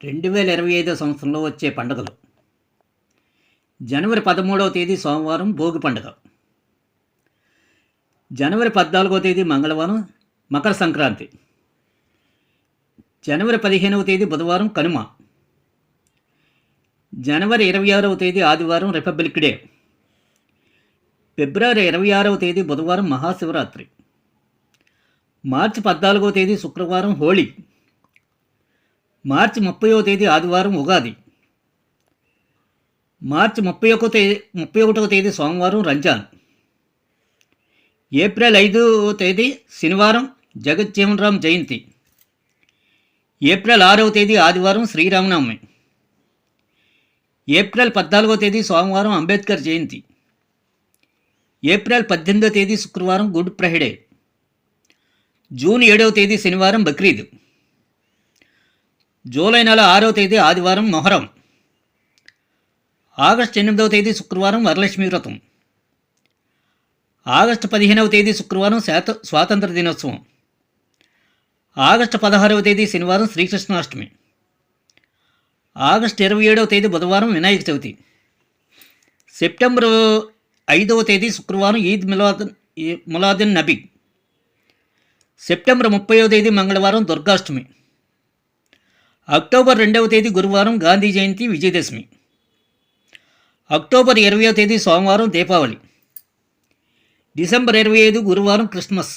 2025 సంవత్సరంలో వచ్చే పండుగలు. జనవరి 13వ తేదీ సోమవారం భోగి పండుగ. జనవరి 14వ తేదీ మంగళవారం మకర సంక్రాంతి. జనవరి 15వ తేదీ బుధవారం కనుమ. జనవరి 26వ తేదీ ఆదివారం రిపబ్లిక్ డే. ఫిబ్రవరి 26వ తేదీ బుధవారం మహాశివరాత్రి. మార్చి 14వ తేదీ శుక్రవారం హోళీ. మార్చి 30వ తేదీ ఆదివారం ఉగాది. మార్చి 31వ తేదీ సోమవారం రంజాన్. ఏప్రిల్ 5వ తేదీ శనివారం జగజ్జీవనరామ్ జయంతి. ఏప్రిల్ 6వ తేదీ ఆదివారం శ్రీరామనవమి. ఏప్రిల్ 14వ తేదీ సోమవారం అంబేద్కర్ జయంతి. ఏప్రిల్ 18వ తేదీ శుక్రవారం గుడ్ ఫ్రైడే. జూన్ 7వ తేదీ శనివారం బక్రీద్. జూలై నెల 6వ తేదీ ఆదివారం మొహరం. ఆగస్టు 8వ తేదీ శుక్రవారం వరలక్ష్మి వ్రతం. ఆగస్టు 15వ తేదీ శుక్రవారం స్వాతంత్ర దినోత్సవం. ఆగస్టు 16వ తేదీ శనివారం శ్రీకృష్ణాష్టమి. ఆగస్టు 27వ తేదీ బుధవారం వినాయక చవితి. సెప్టెంబర్ 5వ తేదీ శుక్రవారం ఈద్ మిలాదున్ నబీ. సెప్టెంబర్ 30వ తేదీ మంగళవారం దుర్గాష్టమి. అక్టోబర్ 2వ తేదీ గురువారం గాంధీ జయంతి విజయదశమి. అక్టోబర్ 20వ తేదీ సోమవారం దీపావళి. డిసెంబర్ 25 గురువారం క్రిస్మస్.